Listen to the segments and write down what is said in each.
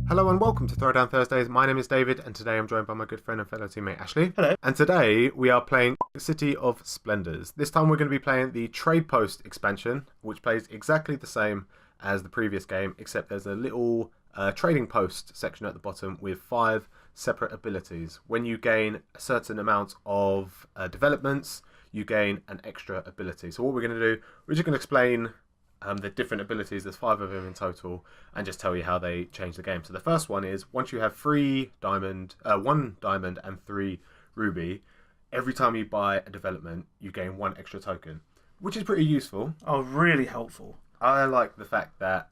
Hello and welcome to Throwdown Thursdays. My name is David and today I'm joined by my good friend and fellow teammate Ashley. Hello. And today we are playing City of Splendors. This time we're going to be playing the Trade Post expansion, which plays exactly the same as the previous game, except there's a little trading post section at the bottom with 5 separate abilities. When you gain a certain amount of developments, you gain an extra ability. So what we're going to do, we're just going to explain the different abilities. There's 5 of them in total, and just tell you how they change the game. So the first one is once you have 1 diamond and 3 ruby, every time you buy a development, you gain 1 extra token, which is pretty useful. Oh, really helpful. I like the fact that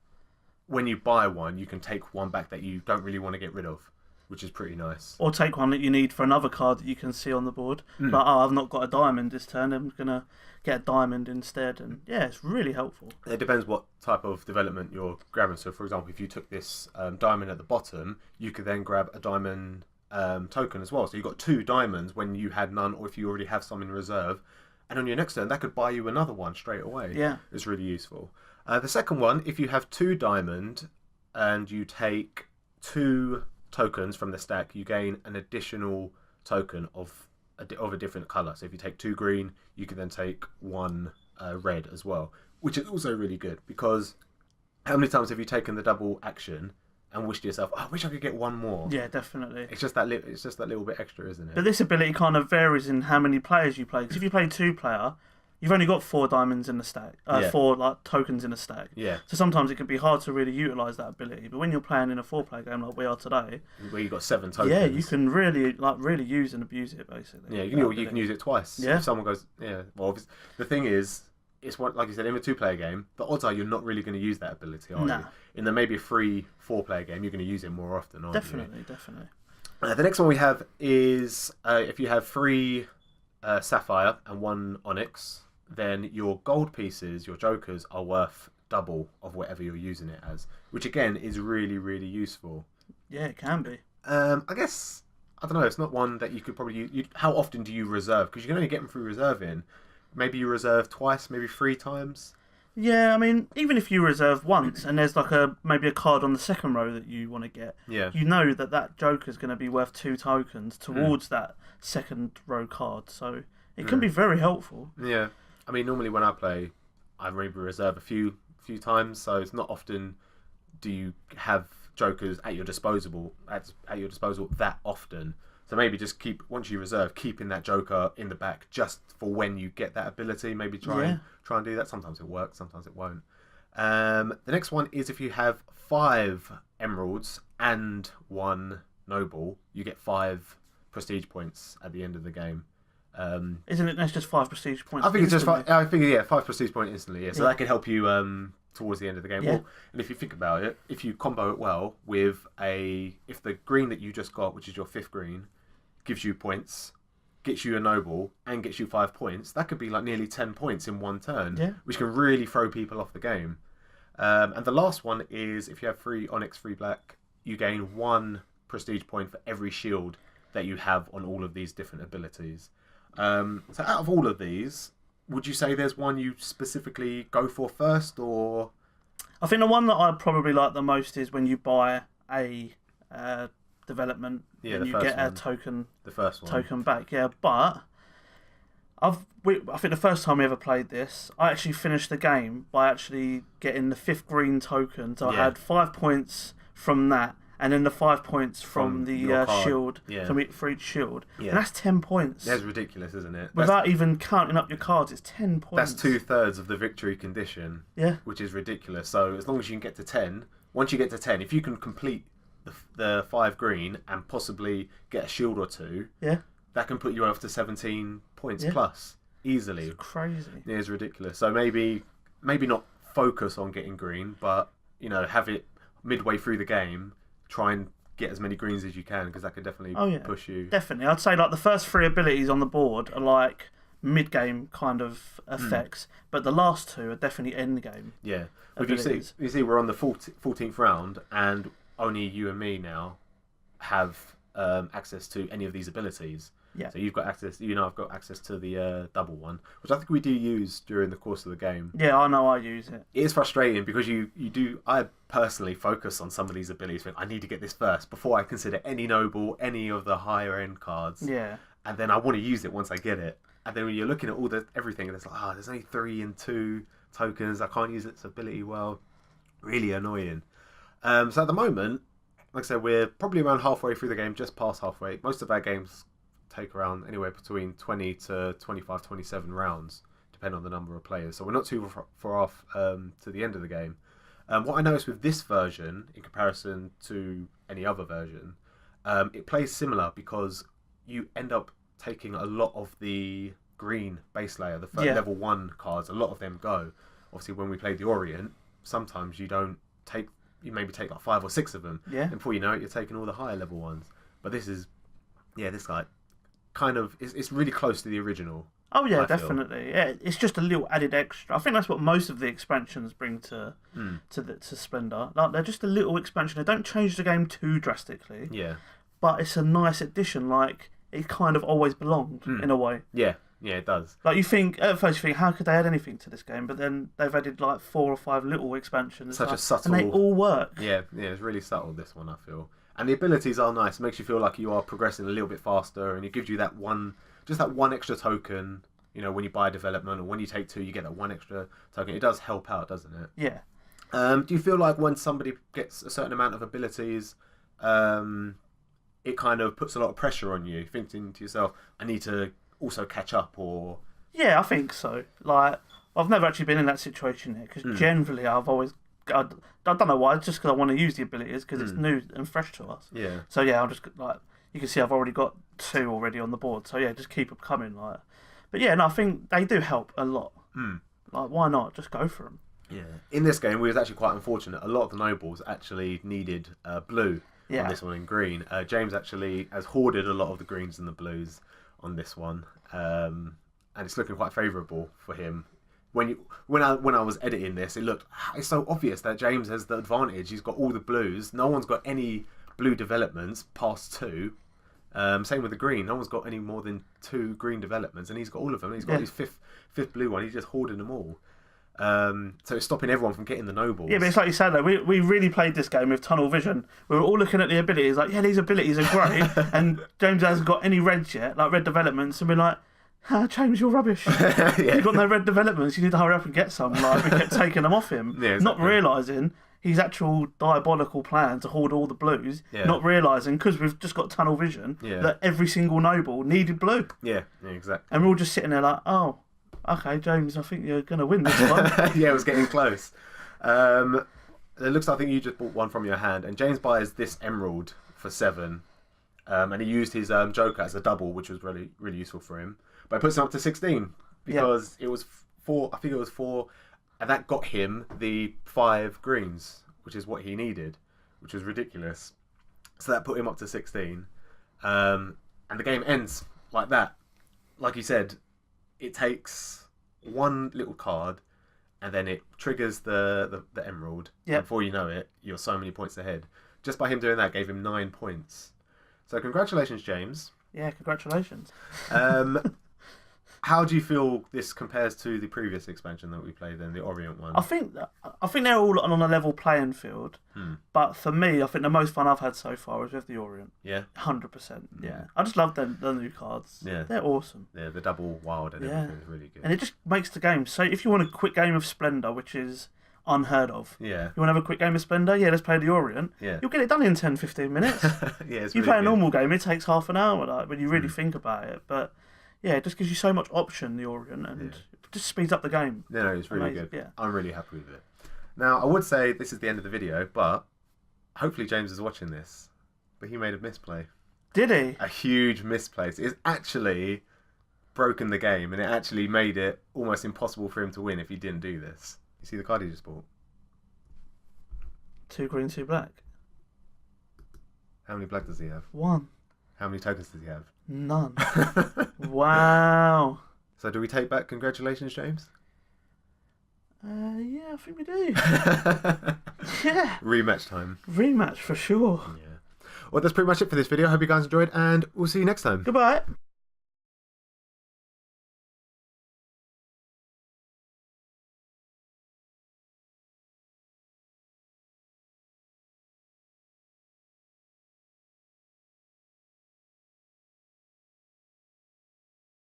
when you buy one, you can take one back that you don't really want to get rid of, which is pretty nice. Or take one that you need for another card that you can see on the board. Like, oh, I've not got a diamond this turn, I'm going to get a diamond instead. And yeah, it's really helpful. It depends what type of development you're grabbing. So, for example, if you took this diamond at the bottom, you could then grab a diamond token as well. So you've got 2 diamonds when you had none, or if you already have some in reserve. And on your next turn, that could buy you another one straight away. Yeah. It's really useful. The second one, if you have 2 diamond and you take 2 tokens from the stack, you gain an additional token of a different colour. So if you take 2 green, you can then take 1 red as well, which is also really good because how many times have you taken the double action and wished to yourself, oh, I wish I could get 1 more? Yeah, definitely. It's just that little bit extra, isn't it? But this ability kind of varies in how many players you play. Because if you play 2-player, you've only got 4 diamonds in the stack, 4 tokens in a stack. Yeah. So sometimes it can be hard to really utilise that ability. But when you're playing in a 4-player game like we are today, where you've got 7 tokens. yeah, you can really use and abuse it basically. Yeah, you can use it twice. Yeah. If someone goes, yeah. Well, the thing is, it's what, like you said, in a 2-player game, the odds are you're not really going to use that ability, are you? In the maybe a 4-player game, you're going to use it more often, aren't you? Definitely. The next one we have is if you have 3 sapphire and 1 onyx, then your gold pieces, your jokers, are worth double of whatever you're using it as, which again is really, really useful. Yeah, it can be. I guess, I don't know, it's not one that you could probably use. How often do you reserve? Because you can only get them through reserving. Maybe you reserve twice, maybe 3 times. Yeah, I mean, even if you reserve once and there's like maybe a card on the second row that you want to get, you know that Joker's going to be worth 2 tokens towards that second row card. So it can be very helpful. Yeah. I mean, normally when I play, I maybe reserve a few times, so it's not often do you have jokers at your disposal that often. So maybe just once you reserve, keeping that joker in the back just for when you get that ability. Maybe try and do that. Sometimes it works, sometimes it won't. The next one is if you have 5 emeralds and 1 noble, you get 5 prestige points at the end of the game. Isn't it? That's just 5 prestige points. I think it's just 5. I think 5 prestige points instantly. Yeah, so that can help you towards the end of the game. Yeah. Well, and if you think about it, if you combo it well with if the green that you just got, which is your 5th green, gives you points, gets you a noble, and gets you 5 points, that could be like nearly 10 points in one turn, which can really throw people off the game. And the last one is if you have 3 onyx, 3 black, you gain 1 prestige point for every shield that you have on all of these different abilities. So out of all of these, would you say there's one you specifically go for first, or? I think the one that I probably like the most is when you buy a development and you get a token. The first one. Token back, yeah. But I think the first time we ever played this, I actually finished the game by actually getting the 5th green token. So I had 5 points from that. And then the 5 points from the shield, for each shield. Yeah. And that's 10 points. That's ridiculous, isn't it? Without even counting up your cards, it's 10 points. That's 2/3 of the victory condition. Yeah. Which is ridiculous. So as long as you can get to 10, once you get to 10, if you can complete the 5 green and possibly get a shield or 2, that can put you up to 17 points plus easily. It's crazy. Yeah, it's ridiculous. So maybe not focus on getting green, but have it midway through the game. Try and get as many greens as you can, because that can definitely push you. Definitely. I'd say like the first 3 abilities on the board are like mid-game kind of effects, but the last 2 are definitely end-game. Yeah. Well, you see we're on the 14th round, and only you and me now have access to any of these abilities. Yeah. So you've got access. I've got access to the double one, which I think we do use during the course of the game. Yeah, I know I use it. It is frustrating because you do. I personally focus on some of these abilities. I need to get this first before I consider any noble, any of the higher end cards. Yeah. And then I want to use it once I get it. And then when you're looking at everything, and it's like, there's only 3 and 2 tokens. I can't use its ability well. Really annoying. So at the moment, like I said, we're probably around halfway through the game, just past halfway. Most of our games take around anywhere between 20 to 25, 27 rounds, depending on the number of players. So we're not too far off to the end of the game. What I noticed with this version, in comparison to any other version, it plays similar because you end up taking a lot of the green base layer, the level 1 cards, a lot of them go. Obviously, when we played the Orient, sometimes you maybe take like 5 or 6 of them. Yeah. And before you know it, you're taking all the higher level ones. But this is, this like, kind of, it's really close to the original. Oh yeah, definitely. Yeah, it's just a little added extra. I think that's what most of the expansions bring to Splendor. Like, they're just a little expansion. They don't change the game too drastically. Yeah. But it's a nice addition. Like, it kind of always belonged in a way. Yeah. Yeah, it does. Like, at first you think, how could they add anything to this game? But then they've added like 4 or 5 little expansions. Such a subtle... And they all work. Yeah, it's really subtle, this one, I feel. And the abilities are nice. It makes you feel like you are progressing a little bit faster, and it gives you that one extra token, when you buy a development, or when you take 2, you get that 1 extra token. It does help out, doesn't it? Yeah. Do you feel like when somebody gets a certain amount of abilities, it kind of puts a lot of pressure on you, thinking to yourself, I need to also catch up, or... Yeah, I think so. Like, I've never actually been in that situation yet, because generally I've always... I don't know why, it's just because I want to use the abilities, because it's new and fresh to us. Yeah. So yeah, I'm just, like, you can see I've already got 2 already on the board, so yeah, just keep them coming, like... But yeah, no, I think they do help a lot. Like, why not? Just go for them. Yeah. In this game, we was actually quite unfortunate. A lot of the nobles actually needed blue on this one, and green. James actually has hoarded a lot of the greens and the blues on this one, and it's looking quite favourable for him. When I was editing this, it's so obvious that James has the advantage. He's got all the blues. No one's got any blue developments past 2. Same with the green. No one's got any more than 2 green developments, and he's got all of them. He's got his fifth blue one. He's just hoarding them all. So it's stopping everyone from getting the nobles. Yeah, but it's like you said though, we really played this game with tunnel vision. We were all looking at the abilities, like, yeah, these abilities are great, and James hasn't got any reds yet, like red developments, and we're like, James, you're rubbish. You've got no red developments, you need to hurry up and get some. Like, we kept taking them off him, not realising his actual diabolical plan to hoard all the blues, not realising, because we've just got tunnel vision, that every single noble needed blue. Yeah, exactly. And we're all just sitting there like, oh, okay, James, I think you're going to win this one. Yeah, it was getting close. It looks like I think you just bought one from your hand, and James buys this emerald for 7, and he used his joker as a double, which was really, really useful for him. But he puts him up to 16 because it was 4. I think it was 4, and that got him the 5 greens, which is what he needed, which was ridiculous. So that put him up to 16, and the game ends like that. Like you said, it takes 1 little card, and then it triggers the emerald. Yeah. Before you know it, you're so many points ahead. Just by him doing that, gave him 9 points. So congratulations, James. Yeah, congratulations. How do you feel this compares to the previous expansion that we played then, the Orient one? I think they're all on a level playing field. But for me, I think the most fun I've had so far is with the Orient. Yeah. 100%. Yeah. I just love the new cards. Yeah. They're awesome. Yeah, the double wild and everything is really good. And it just makes the game. So if you want a quick game of Splendor, which is unheard of. Yeah. You want to have a quick game of Splendor? Yeah, let's play the Orient. Yeah. You'll get it done in 10, 15 minutes. Yeah, it's you really play a good. normal game, it takes half an hour, like, when you really think about it. But yeah, it just gives you so much option, the Orient, and it just speeds up the game. No, it's really Amazing. good. Yeah. I'm really happy with it. Now, I would say this is the end of the video, but hopefully James is watching this. But he made a misplay. Did he? A huge misplay. It's actually broken the game, and it actually made it almost impossible for him to win if he didn't do this. You see the card he just bought? 2 green, 2 black. How many black does he have? 1. How many tokens does he have? None. Wow. So do we take back congratulations, James? Yeah, I think we do. Yeah. Rematch time. Rematch for sure. Yeah. Well, that's pretty much it for this video. I hope you guys enjoyed, and we'll see you next time. Goodbye.